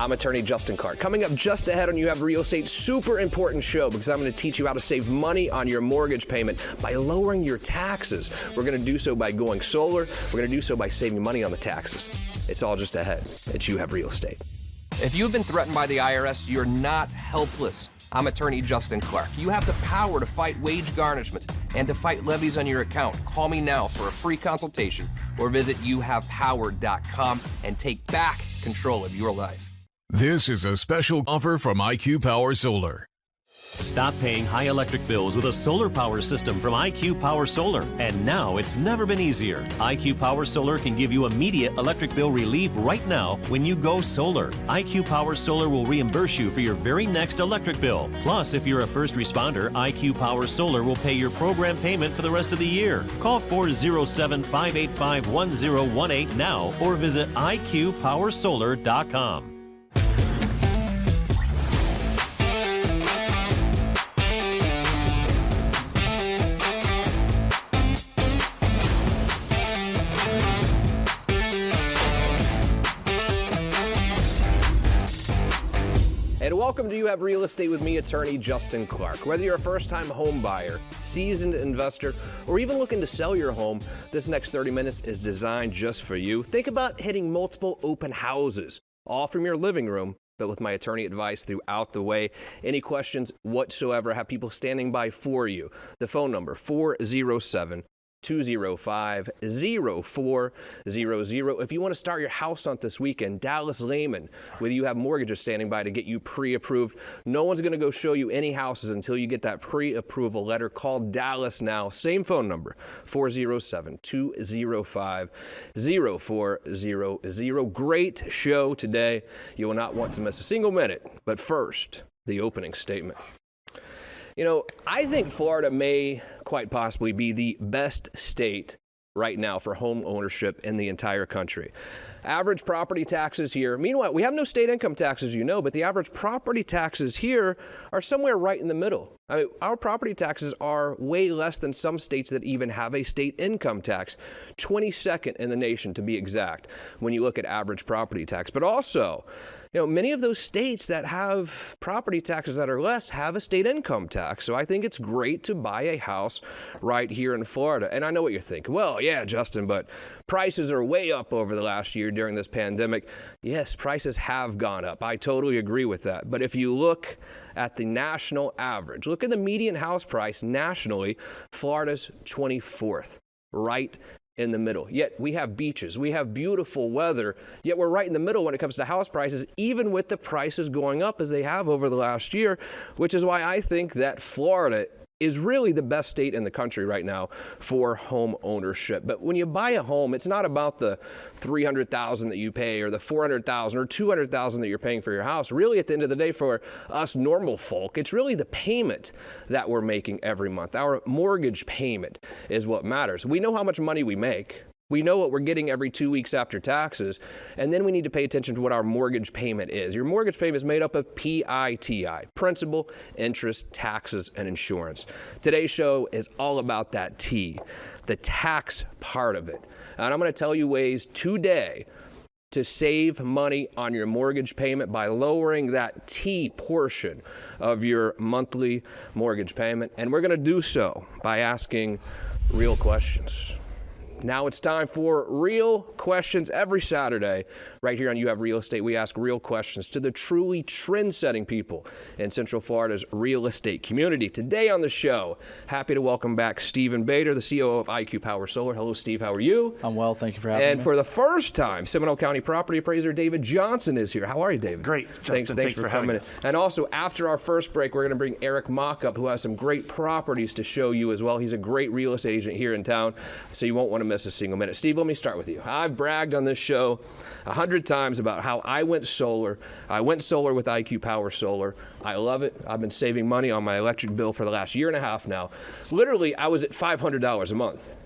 I'm attorney Justin Clark. Coming up just ahead on You Have Real Estate, super important show because I'm going to teach you how to save money on your mortgage payment by lowering your taxes. We're going to do so by going solar. We're going to do so by saving money on the taxes. It's all just ahead. It's You Have Real Estate. If you've been threatened by the IRS, you're not helpless. I'm attorney Justin Clark. You have the power to fight wage garnishments and to fight levies on your account. Call me now for a free consultation or visit youhavepower.com and take back control of your life. This is a special offer from IQ Power Solar. Stop paying high electric bills with a solar power system from IQ Power Solar. And now it's never been easier. IQ Power Solar can give you immediate electric bill relief right now when you go solar. IQ Power Solar will reimburse you for your very next electric bill. Plus, if you're a first responder, IQ Power Solar will pay your program payment for the rest of the year. Call 407-585-1018 now or visit iqpowersolar.com. And welcome to You Have Real Estate with me, attorney Justin Clark. Whether you're a first-time home buyer, seasoned investor, or even looking to sell your home, this next 30 minutes is designed just for you. Think about hitting multiple open houses, all from your living room, but with my attorney advice throughout the way. Any questions whatsoever, have people standing by for you. The phone number, 407-205-0400. If you want to start your house hunt this weekend, Dallas Lehman, whether you have mortgages standing by to get you pre-approved. No one's going to go show you any houses until you get that pre-approval letter. Call Dallas now. Same phone number, 407-205-0400. Great show today. You will not want to miss a single minute. But first, the opening statement. You know, I think Florida may quite possibly be the best state right now for home ownership in the entire country. Average property taxes here, meanwhile, we have no state income taxes, you know, but the average property taxes here are somewhere right in the middle. I mean, our property taxes are way less than some states that even have a state income tax, 22nd in the nation to be exact, when you look at average property tax. But also, you know, many of those states that have property taxes that are less have a state income tax. So I think it's great to buy a house right here in Florida. And I know what you're thinking. Well, yeah, Justin, but prices are way up over the last year during this pandemic. Yes, prices have gone up. I totally agree with that. But if you look at the national average, look at the median house price nationally, Florida's 24th, right in the middle. Yet we have beaches, we have beautiful weather, yet we're right in the middle when it comes to house prices, even with the prices going up as they have over the last year, which is why I think that Florida is really the best state in the country right now for home ownership. But when you buy a home, it's not about the $300,000 that you pay or the $400,000 or $200,000 that you're paying for your house. Really, at the end of the day, for us normal folk, it's really the payment that we're making every month. Our mortgage payment is what matters. We know how much money we make. We know what we're getting every 2 weeks after taxes, and then we need to pay attention to what our mortgage payment is. Your mortgage payment is made up of PITI, principal, interest, taxes, and insurance. Today's show is all about that T, the tax part of it. And I'm going to tell you ways today to save money on your mortgage payment by lowering that T portion of your monthly mortgage payment. And we're going to do so by asking real questions. Now it's time for Real Questions. Every Saturday, right here on You Have Real Estate, we ask real questions to the truly trend-setting people in Central Florida's real estate community. Today on the show, happy to welcome back Stephen Bader, the COO of IQ Power Solar. Hello, Steve. How are you? I'm well. Thank you for having me. And for the first time, Seminole County property appraiser David Johnson is here. How are you, David? Great, Justin. Thanks for coming in. And also, after our first break, we're going to bring Eric Mock up, who has some great properties to show you as well. He's a great real estate agent here in town, so you won't want to miss a single minute. Steve, let me start with you. I've bragged on this show 100 times about how I went solar. I went solar with IQ Power Solar. I love it. I've been saving money on my electric bill for the last year and a half now. Literally, I was at $500 a month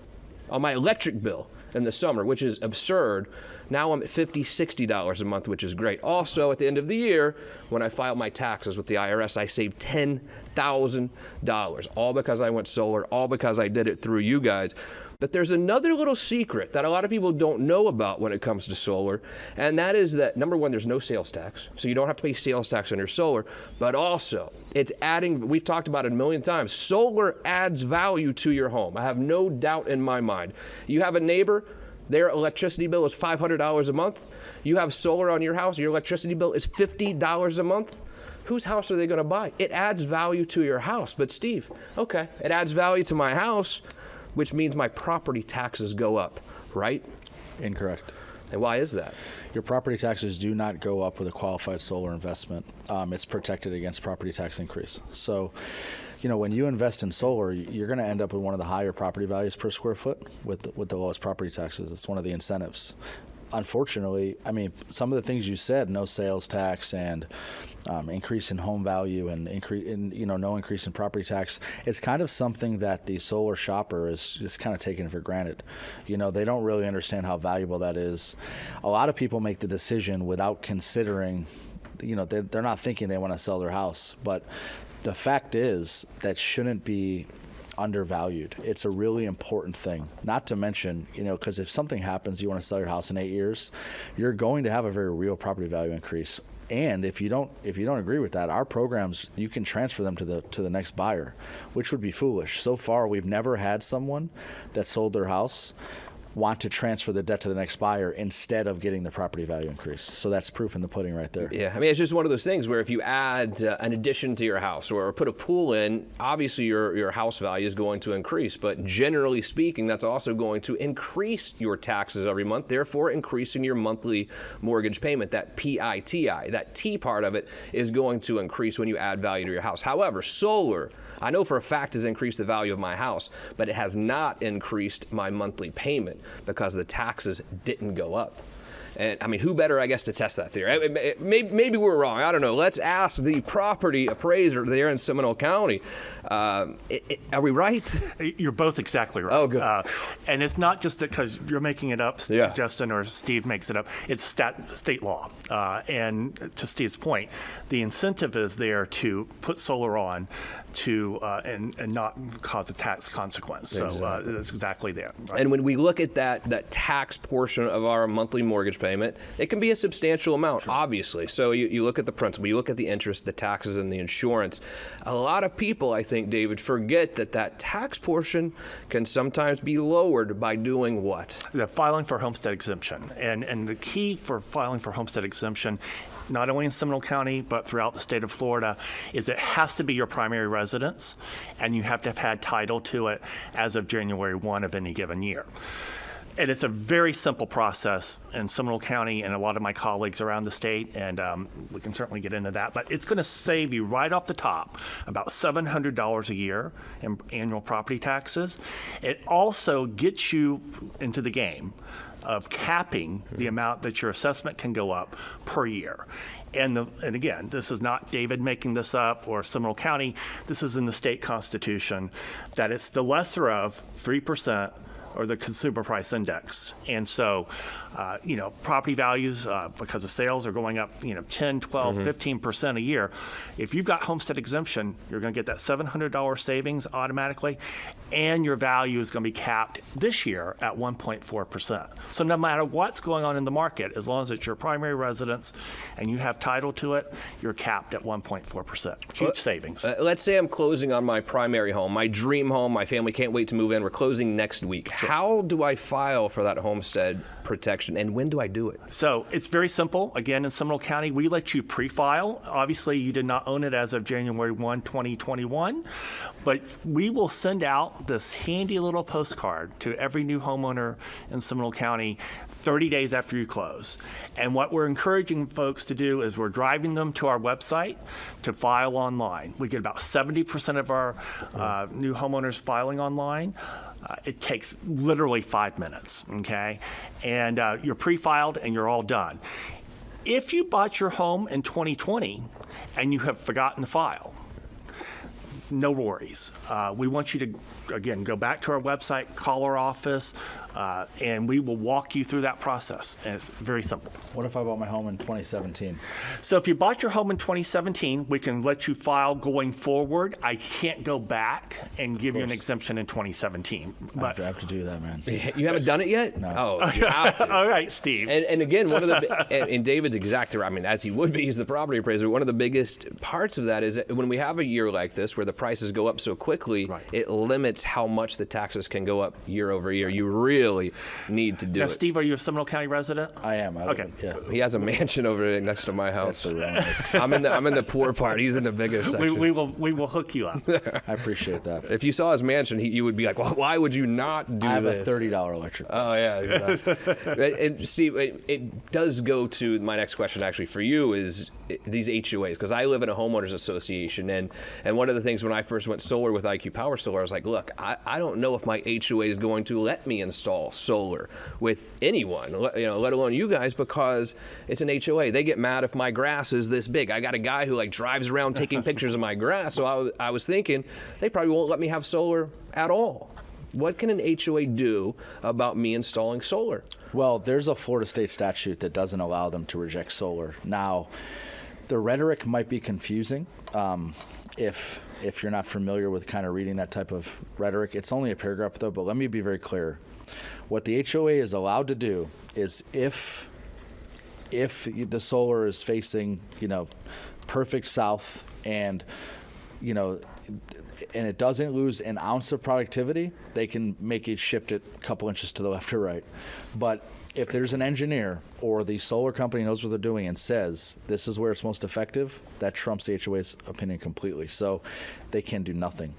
on my electric bill in the summer, which is absurd. Now I'm at $50, $60 a month, which is great. Also, at the end of the year, when I file my taxes with the IRS, I saved $10,000, all because I went solar, all because I did it through you guys. But there's another little secret that a lot of people don't know about when it comes to solar, and that is that, number one, there's no sales tax, so you don't have to pay sales tax on your solar, but also it's adding, we've talked about it a million times, solar adds value to your home. I have no doubt in my mind. You have a neighbor, their electricity bill is $500 a month. You have solar on your house, your electricity bill is $50 a month. Whose house are they going to buy? It adds value to your house. But Steve, okay, it adds value to my house, which means my property taxes go up, right? Incorrect. And why is that? Your property taxes do not go up with a qualified solar investment. It's protected against property tax increase. So, when you invest in solar, you're going to end up with one of the higher property values per square foot with the lowest property taxes. That's one of the incentives. Unfortunately, some of the things you said, no sales tax and increase in home value and no increase in property tax, it's kind of something that the solar shopper is kind of taken for granted. They don't really understand how valuable that is. A lot of people make the decision without considering, they're not thinking they want to sell their house, but the fact is that shouldn't be undervalued. It's a really important thing. Not to mention, because if something happens, you want to sell your house in 8 years, you're going to have a very real property value increase. And if you don't agree with that, our programs, you can transfer them to the next buyer, which would be foolish. So far, we've never had someone that sold their house want to transfer the debt to the next buyer instead of getting the property value increase. So that's proof in the pudding right there. Yeah, it's just one of those things where if you add an addition to your house or put a pool in, obviously your house value is going to increase. But generally speaking, that's also going to increase your taxes every month, therefore increasing your monthly mortgage payment. That PITI, that T part of it, is going to increase when you add value to your house. However, solar, I know for a fact, has increased the value of my house, but it has not increased my monthly payment because the taxes didn't go up. And who better, I guess, to test that theory? Maybe we're wrong. I don't know. Let's ask the property appraiser there in Seminole County. Are we right? You're both exactly right. Oh, good. And it's not just because you're making it up, Justin, or Steve makes it up. It's state law. And to Steve's point, the incentive is there to put solar on and not cause a tax consequence. Exactly. So that's exactly there. Right? And when we look at that tax portion of our monthly mortgage payment, it can be a substantial amount, obviously. So you look at the principal, you look at the interest, the taxes, and the insurance. A lot of people, I think, David, forget that tax portion can sometimes be lowered by doing what? The filing for homestead exemption. And the key for filing for homestead exemption, not only in Seminole County, but throughout the state of Florida, is it has to be your primary residence, and you have to have had title to it as of January 1 of any given year. And it's a very simple process in Seminole County and a lot of my colleagues around the state, and we can certainly get into that. But it's going to save you right off the top about $700 a year in annual property taxes. It also gets you into the game of capping the amount that your assessment can go up per year. And again, this is not David making this up or Seminole County. This is in the state constitution, that it's the lesser of 3% or the consumer price index. And so, property values, because of sales, are going up, 10, 12, 15% a year. If you've got homestead exemption, you're going to get that $700 savings automatically, and your value is going to be capped this year at 1.4%. So no matter what's going on in the market, as long as it's your primary residence and you have title to it, you're capped at 1.4%. Huge savings. Let's say I'm closing on my primary home, my dream home. My family can't wait to move in. We're closing next week. How do I file for that homestead protection, and when do I do it? So it's very simple. Again, in Seminole County, we let you pre-file. Obviously, you did not own it as of January 1, 2021, but we will send out this handy little postcard to every new homeowner in Seminole County 30 days after you close. And what we're encouraging folks to do is we're driving them to our website to file online. We get about 70% of our new homeowners filing online. It takes literally 5 minutes, okay? And you're pre-filed and you're all done. If you bought your home in 2020 and you have forgotten to file, no worries. We want you to, again, go back to our website, call our office. And we will walk you through that process, and it's very simple. What if I bought my home in 2017? So if you bought your home in 2017, we can let you file going forward. I can't go back and give you an exemption in 2017. But I have to do that, man. You haven't done it yet? No. Oh, you have to. all right, Steve. And again, one of the and David's exactly right. I mean, as he would be, he's the property appraiser. One of the biggest parts of that is that when we have a year like this where the prices go up so quickly, Right. it limits how much the taxes can go up year over year. You really need to do Now, it. Steve, are you a Seminole County resident? I am. Okay. Yeah. He has a mansion over there next to my house. That's so nice. I'm in the poor part. He's in the biggest section. We will hook you up. I appreciate that. If you saw his mansion, you would be like, well, why would you not do I have this? a $30 electric bill. Oh, yeah. Exactly. And Steve, it does go to my next question actually for you is these HOAs, because I live in a homeowners association, and one of the things when I first went solar with IQ Power Solar, I was like, look, I don't know if my HOA is going to let me install solar with anyone, let alone you guys, because it's an HOA. They get mad if my grass is this big. I got a guy who drives around taking pictures of my grass, so I was thinking they probably won't let me have solar at all. What can an HOA do about me installing solar? Well, there's a Florida state statute that doesn't allow them to reject solar. Now, the rhetoric might be confusing if you're not familiar with kind of reading that type of rhetoric. It's only a paragraph, though, but let me be very clear. What the HOA is allowed to do is if the solar is facing, perfect south and it doesn't lose an ounce of productivity, they can make it shift it a couple inches to the left or right. But if there's an engineer or the solar company knows what they're doing and says this is where it's most effective, that trumps the HOA's opinion completely. So they can do nothing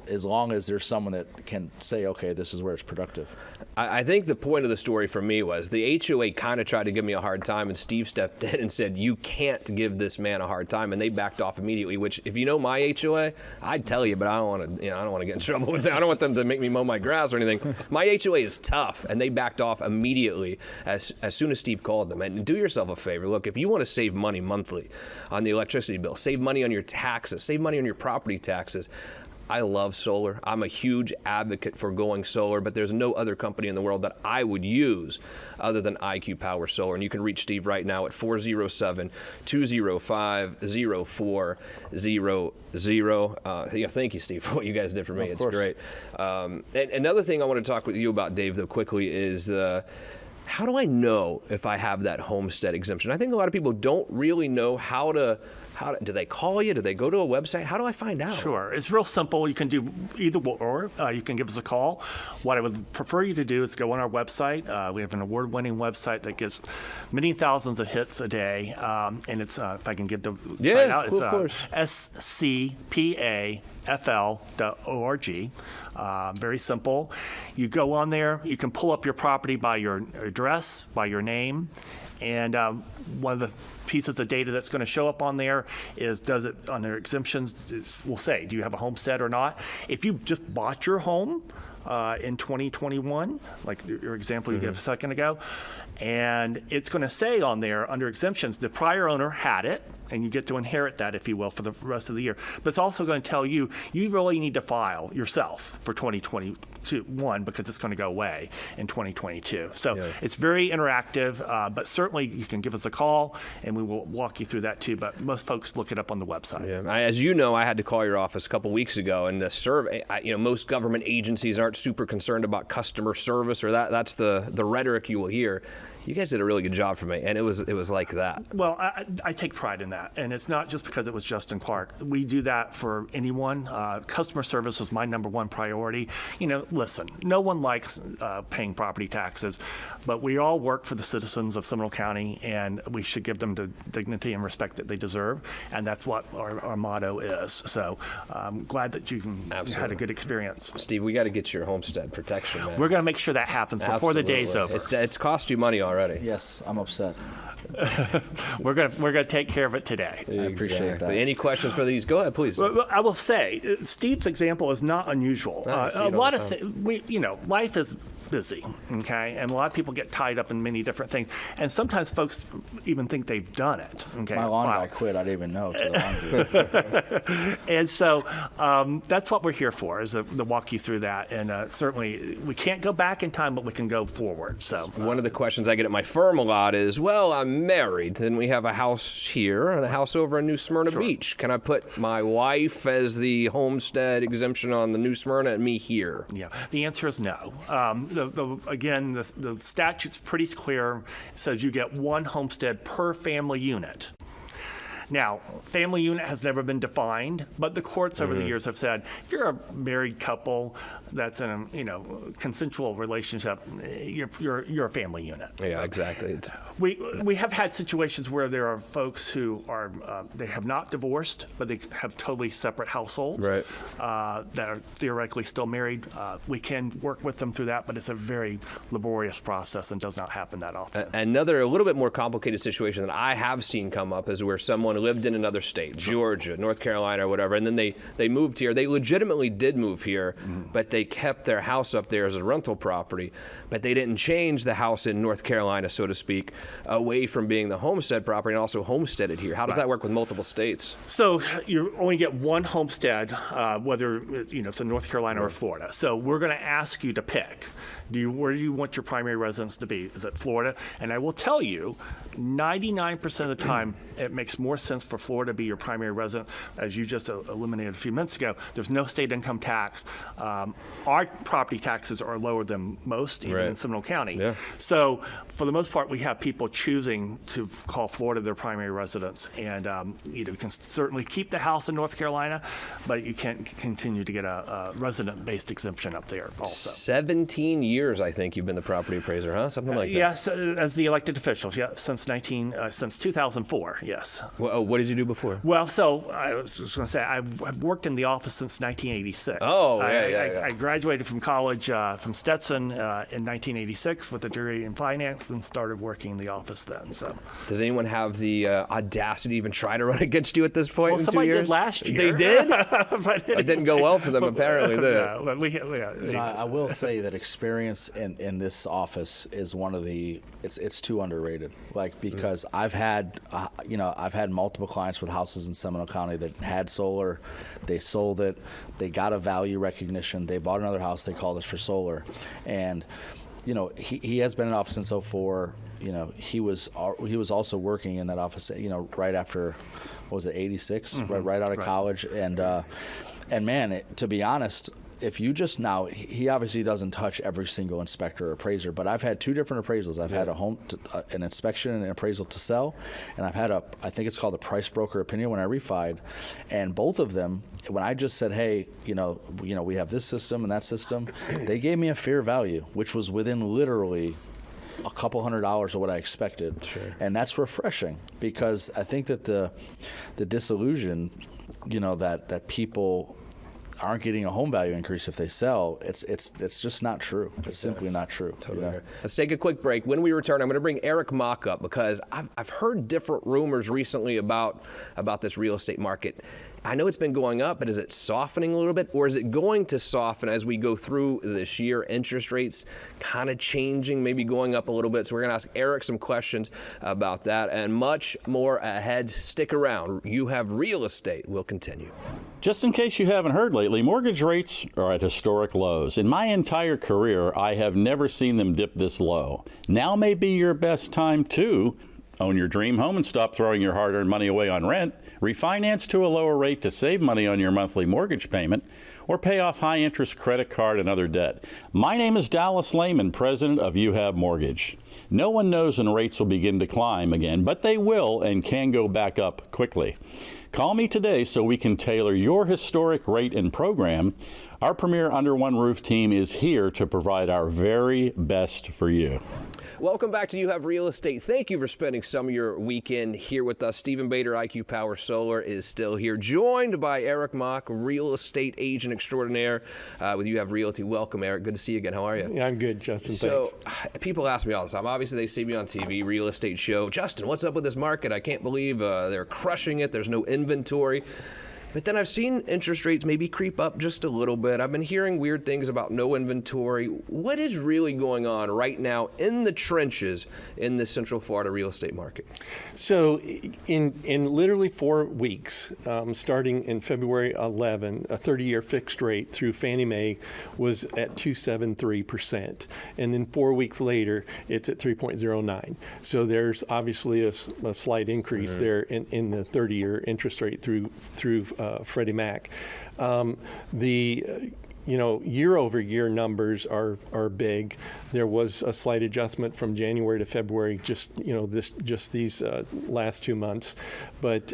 as long as there's someone that can say, okay, this is where it's productive. I think the point of the story for me was the HOA kind of tried to give me a hard time, and Steve stepped in and said, you can't give this man a hard time, and they backed off immediately, which if you know my HOA, I'd tell you, but I don't want to, I don't want to get in trouble with that. I don't want them to make me mow my grass or anything. My HOA is tough, and they backed off immediately as soon as Steve called them. And do yourself a favor. Look, if you want to save money monthly on the electricity bill, save money on your taxes, save money on your property taxes, I love solar. I'm a huge advocate for going solar, but there's no other company in the world that I would use other than IQ Power Solar. And you can reach Steve right now at 407-205-0400. Thank you, Steve, for what you guys did for me. It's great. And another thing I want to talk with you about, Dave, though, quickly is how do I know if I have that homestead exemption? I think a lot of people don't really know how to do they call you? Do they go to a website? How do I find out? Sure. It's real simple. You can do either or. You can give us a call. What I would prefer you to do is go on our website. We have an award-winning website that gets many thousands of hits a day. And it's, if I can get the site out, it's scpafl.org. Very simple. You go on there. You can pull up your property by your address, by your name. And one of the pieces of data that's going to show up on there is, does it, on their exemptions, will say, do you have a homestead or not? If you just bought your home in 2021, like your example you gave a second ago, and it's going to say on there under exemptions, the prior owner had it, and you get to inherit that, if you will, for the rest of the year. But it's also going to tell you, you really need to file yourself for 2021 because it's going to go away in 2022. So it's very interactive, but certainly you can give us a call and we will walk you through that too. But most folks look it up on the website. Yeah. As you know, I had to call your office a couple weeks ago, and the survey, most government agencies aren't super concerned about customer service, or that's the rhetoric you will hear. You guys did a really good job for me, and it was like that. Well, I take pride in that, and it's not just because it was Justin Clark. We do that for anyone. Customer service is my number one priority. Listen, no one likes paying property taxes, but we all work for the citizens of Seminole County, and we should give them the dignity and respect that they deserve, and that's what our motto is. So I'm glad that you had a good experience. Steve, we got to get your homestead protection, man. We're going to make sure that happens before the day's over. It's cost you money already. Yes, I'm upset. We're gonna take care of it today. I appreciate that. Any questions for these? Go ahead, please. Well, I will say, Steve's example is not unusual. A lot of life is busy, okay? And a lot of people get tied up in many different things. And sometimes folks even think they've done it, okay? My lawn guy quit. I didn't even know. To the laundry. And so that's what we're here for, is to walk you through that. And certainly we can't go back in time, but we can go forward. So one of the questions I get at my firm a lot is, well, I'm married, and we have a house here and a house over in New Smyrna Beach. Can I put my wife as the homestead exemption on the New Smyrna and me here? Yeah, the answer is no. Again, the statute's pretty clear. It says you get one homestead per family unit. Now, family unit has never been defined, but the courts over the years have said if you're a married couple that's in a consensual relationship, you're a family unit. Yeah, exactly. We have had situations where there are folks who are they have not divorced, but they have totally separate households, right, that are theoretically still married. We can work with them through that, but it's a very laborious process and does not happen that often. Another a little bit more complicated situation that I have seen come up is where someone lived in another state, Georgia, North Carolina, or whatever, and then they moved here. They legitimately did move here, but they kept their house up there as a rental property, but they didn't change the house in North Carolina, so to speak, away from being the homestead property and also homesteaded here. How does that work with multiple states? So you only get one homestead, whether it's in North Carolina or Florida. So we're going to ask you to pick. Where do you want your primary residence to be? Is it Florida? And I will tell you, 99% of the time, it makes more sense for Florida to be your primary residence. As you just eliminated a few minutes ago, there's no state income tax. Our property taxes are lower than most, even in Seminole County. Yeah. So for the most part, we have people choosing to call Florida their primary residence. And you can certainly keep the house in North Carolina, but you can't continue to get a resident-based exemption up there also. 17 years, I think, you've been the property appraiser, huh? Something like that. Yes, as the elected officials, since 2004, yes. Well, what did you do before? Well, so I was just going to say, I've worked in the office since 1986. Oh, yeah. I graduated from college from Stetson in 1986 with a degree in finance and started working in the office then. So, does anyone have the audacity to even try to run against you at this point? Well, in somebody 2 years? did last year. They did? But it didn't go well for them, apparently, did it? But I will say that experience in this office is one of the it's too underrated. Because I've had multiple clients with houses in Seminole County that had solar, they sold it, they got a value recognition, they bought another house, they called us for solar, and he has been in office since 2004. He was also working in that office, right after, what was it, 86, right out of college, and man, to be honest, if you just now, he obviously doesn't touch every single inspector or appraiser, but I've had two different appraisals. I've had an inspection and an appraisal to sell, and I've had I think it's called a price broker opinion when I refied, and both of them, when I just said, hey, we have this system and that system, they gave me a fair value, which was within literally a couple $100 of what I expected. Sure. And that's refreshing, because I think that the disillusion, that people aren't getting a home value increase if they sell, it's just not true. It's simply not true. Totally. Let's take a quick break. When we return, I'm going to bring Eric Mock up, because I've heard different rumors recently about this real estate market. I know it's been going up, but is it softening a little bit, or is it going to soften as we go through this year? Interest rates kind of changing, maybe going up a little bit. So we're going to ask Eric some questions about that and much more ahead. Stick around. You Have Real Estate will continue. Just in case you haven't heard lately, mortgage rates are at historic lows. In my entire career, I have never seen them dip this low. Now may be your best time to own your dream home and stop throwing your hard-earned money away on rent, refinance to a lower rate to save money on your monthly mortgage payment, or pay off high-interest credit card and other debt. My name is Dallas Lehman, president of You Have Mortgage. No one knows when rates will begin to climb again, but they will and can go back up quickly. Call me today so we can tailor your historic rate and program. Our premier Under One Roof team is here to provide our very best for you. Welcome back to You Have Real Estate. Thank you for spending some of your weekend here with us. Stephen Bader, IQ Power Solar, is still here, joined by Eric Mock, real estate agent extraordinaire with You Have Realty. Welcome, Eric. Good to see you again. How are you? Yeah, I'm good, Justin. So, people ask me all the time. Obviously, they see me on TV, real estate show. Justin, what's up with this market? I can't believe they're crushing it. There's no inventory. But then I've seen interest rates maybe creep up just a little bit. I've been hearing weird things about no inventory. What is really going on right now in the trenches in the Central Florida real estate market? So in literally 4 weeks, starting in February 11, a 30-year fixed rate through Fannie Mae was at 2.73%. And then 4 weeks later, it's at 3.09. So there's obviously a slight increase there in the 30-year interest rate through Freddie Mac. Year-over-year numbers are big. There was a slight adjustment from January to February, just these last 2 months, but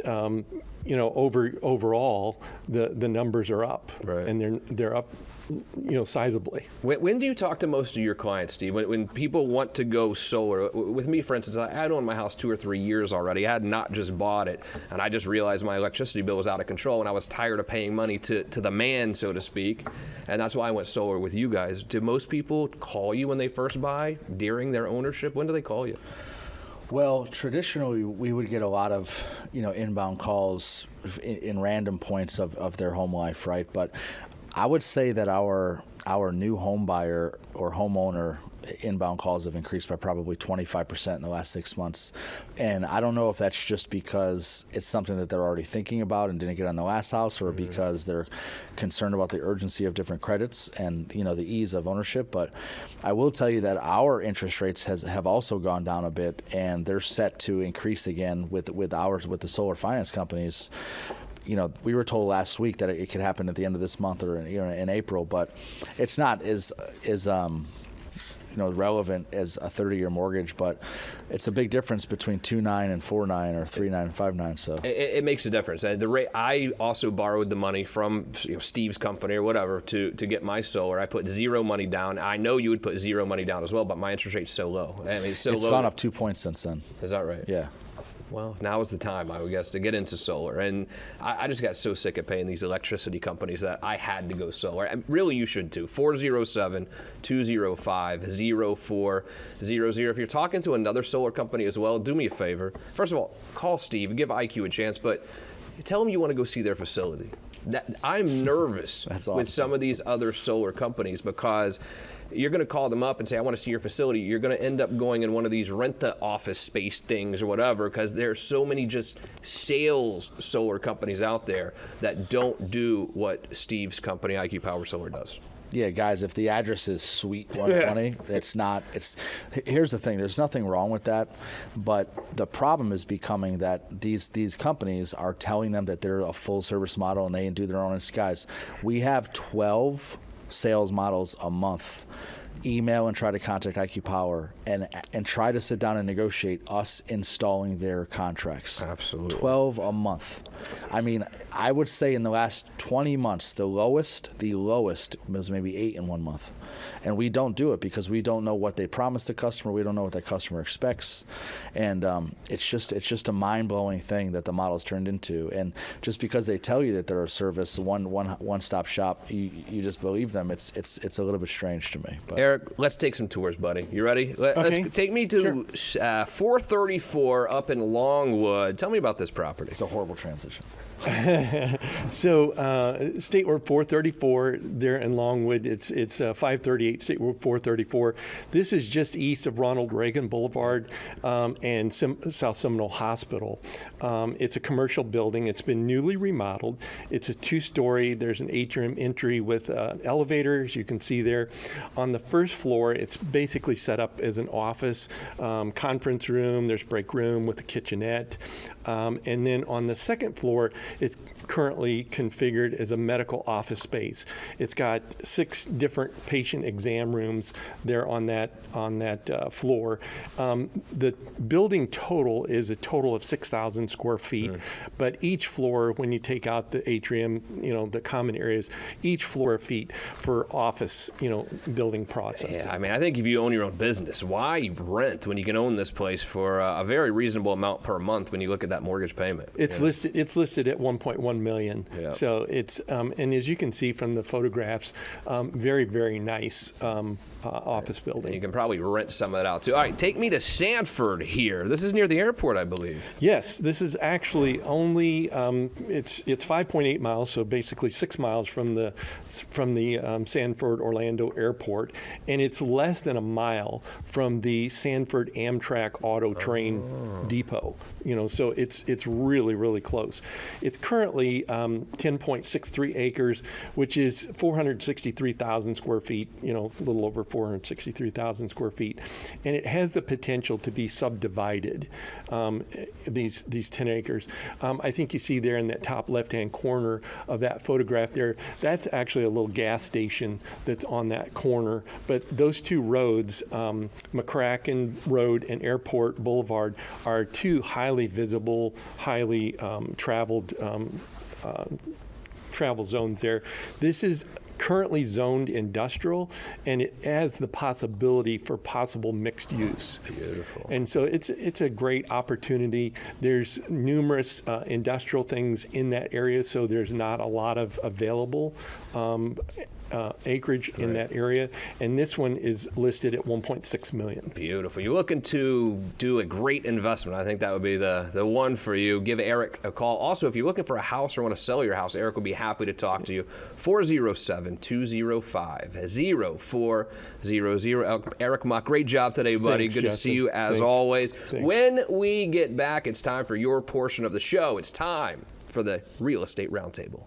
overall the numbers are up, right. And they're up, sizably. When do you talk to most of your clients, Steve? When people want to go solar? With me, for instance, I had owned my house 2 or 3 years already. I had not just bought it, and I just realized my electricity bill was out of control, and I was tired of paying money to the man, so to speak, and that's why I went solar with you guys. Do most people call you when they first buy, during their ownership? When do they call you? Well, traditionally, we would get a lot of, inbound calls in random points of their home life, right? But I would say that our new home buyer or homeowner inbound calls have increased by probably 25% in the last 6 months. And I don't know if that's just because it's something that they're already thinking about and didn't get on the last house, or because they're concerned about the urgency of different credits and, the ease of ownership. But I will tell you that our interest rates have also gone down a bit, and they're set to increase again with the solar finance companies. We were told last week that it could happen at the end of this month or in April, but it's not as relevant as a 30-year mortgage, but it's a big difference between 2.9 and 4.9 or 3.9 and 5.9. So it makes a difference. And the rate, I also borrowed the money from Steve's company or whatever to get my solar. I put zero money down. I know you would put zero money down as well, but my interest rate's so low. It's low. Gone up 2 points since then. Is that right? Yeah. Well, now is the time, I would guess, to get into solar. And I just got so sick of paying these electricity companies that I had to go solar. And really, you should too. 407-205-0400. If you're talking to another solar company as well, do me a favor. First of all, call Steve, give IQ a chance, but tell him you want to go see their facility. I'm nervous with some of these other solar companies because you're going to call them up and say, I want to see your facility. You're going to end up going in one of these rent-to-office space things or whatever, because there are so many just sales solar companies out there that don't do what Steve's company, IQ Power Solar, does. Yeah, guys, if the address is Suite 120, here's the thing, there's nothing wrong with that, but the problem is becoming that these companies are telling them that they're a full service model and they do their own. Guys, we have 12 sales models a month. Email and try to contact IQ Power and try to sit down and negotiate us installing their contracts. Absolutely. 12 a month. I mean, I would say in the last 20 months, the lowest was maybe 8 in 1 month. And we don't do it because we don't know what they promised the customer. We don't know what that customer expects. And it's just a mind-blowing thing that the model's turned into. And just because they tell you that they're a service, one-stop shop, you just believe them. It's a little bit strange to me. But. Eric, let's take some tours, buddy. You ready? Let's take me to 434 up in Longwood. Tell me about this property. It's a horrible transition. So State Road 434 there in Longwood, it's 538 State Road 434. This is just east of Ronald Reagan Boulevard and South Seminole Hospital. It's a commercial building. It's been newly remodeled. It's a 2-story. There's an atrium entry with elevators. You can see there. On the first floor, it's basically set up as an office, conference room. There's break room with a kitchenette. And then on the second floor, it's currently configured as a medical office space. It's got 6 different patient exam rooms there on that floor. The building total is a total of 6,000 square feet, but each floor, when you take out the atrium, the common areas, each floor feet for office, building process. Yeah, I mean, I think if you own your own business, why rent when you can own this place for a very reasonable amount per month when you look at that that mortgage payment. It's listed. It's listed at 1.1 million. Yeah. So it's and as you can see from the photographs, very, very nice office building. You can probably rent some of that out too. All right, take me to Sanford here. This is near the airport, I believe. Yes, this is actually only it's 5.8 miles, so basically 6 miles from the Sanford Orlando Airport, and it's less than a mile from the Sanford Amtrak Auto Train Depot. So it's really, really close. It's currently 10.63 acres, which is 463,000 square feet. A little over 463,000 square feet, and it has the potential to be subdivided. These 10 acres. I think you see there in that top left-hand corner of that photograph there. That's actually a little gas station that's on that corner. But those two roads, McCracken Road and Airport Boulevard, are two highly visible, highly traveled travel zones there. This is currently zoned industrial, and it has the possibility for possible mixed use. Beautiful. And so it's a great opportunity. There's numerous industrial things in that area, so there's not a lot of available acreage in that area, and this one is listed at 1.6 million. Beautiful. You're looking to do a great investment. I think that would be the one for you. Give Eric a call. Also, if you're looking for a house or want to sell your house, Eric will be happy to talk to you. 407-205-0400. Eric Mock, great job today, buddy. Thanks, Good Justin. to see you as Thanks. always. Thanks. When we get back, it's time for your portion of the show. It's time for the Real Estate Roundtable.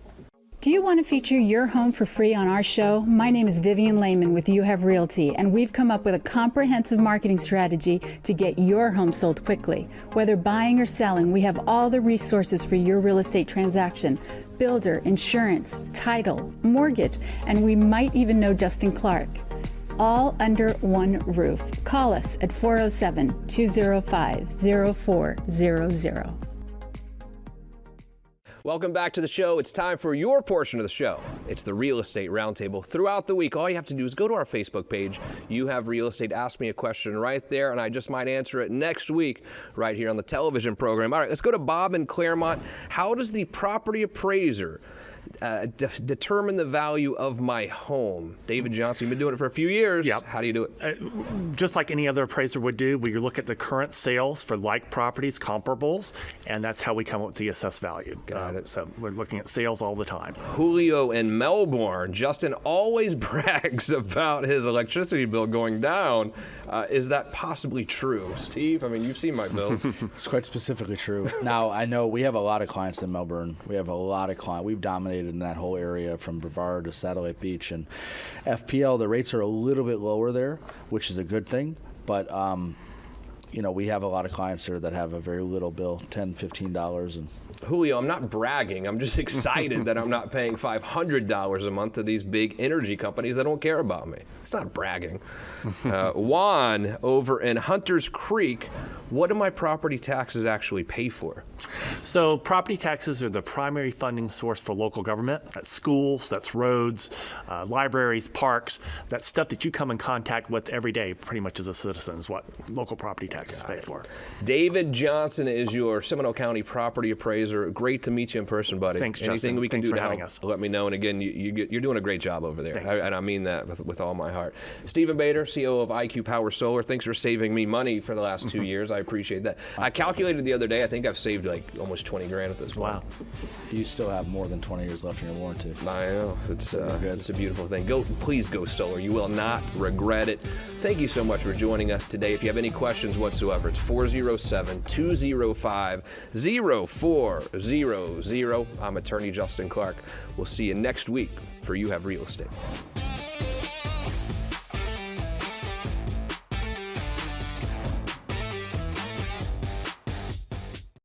Do you want to feature your home for free on our show? My name is Vivian Lehman with You Have Realty, and we've come up with a comprehensive marketing strategy to get your home sold quickly. Whether buying or selling, we have all the resources for your real estate transaction: builder, insurance, title, mortgage, and we might even know Justin Clark. All under one roof. Call us at 407-205-0400. Welcome back to the show. It's time for your portion of the show. It's the Real Estate Roundtable. Throughout the week, all you have to do is go to our Facebook page. You Have Real Estate. Ask me a question right there, and I just might answer it next week right here on the television program. All right, let's go to Bob in Claremont. How does the property appraiser determine the value of my home? David Johnson, you've been doing it for a few years. Yep. How do you do it? Just like any other appraiser would do, we look at the current sales for like properties, comparables, and that's how we come up with the assessed value. Got it. So we're looking at sales all the time. Julio in Melbourne. Justin always brags about his electricity bill going down. Is that possibly true? Steve, I mean, you've seen my bills. It's quite specifically true. Now, I know we have a lot of clients in Melbourne. We have a lot of clients. We've dominated in that whole area from Brevard to Satellite Beach. And FPL, the rates are a little bit lower there, which is a good thing. But, we have a lot of clients there that have a very little bill, $10, $15. And Julio, I'm not bragging. I'm just excited that I'm not paying $500 a month to these big energy companies that don't care about me. It's not bragging. Juan over in Hunters Creek, what do my property taxes actually pay for? So property taxes are the primary funding source for local government. That's schools, that's roads, libraries, parks. That's stuff that you come in contact with every day, pretty much as a citizen, is what local property taxes pay for. David Johnson is your Seminole County property appraiser. Great to meet you in person, buddy. Thanks, Anything Justin. we can Thanks do for to having help, us. let me know. And again, you're doing a great job over there. Thanks. And I mean that with all my heart. Stephen Bader, CEO of IQ Power Solar. Thanks for saving me money for the last 2 years. I appreciate that. I calculated the other day, I think I've saved like almost 20 grand at this point. Wow. you still have more than 20 years left in your warranty. I know. It's a beautiful thing. Please go solar. You will not regret it. Thank you so much for joining us today. If you have any questions whatsoever, it's 407-205-0400. I'm attorney Justin Clark. We'll see you next week for You Have Real Estate.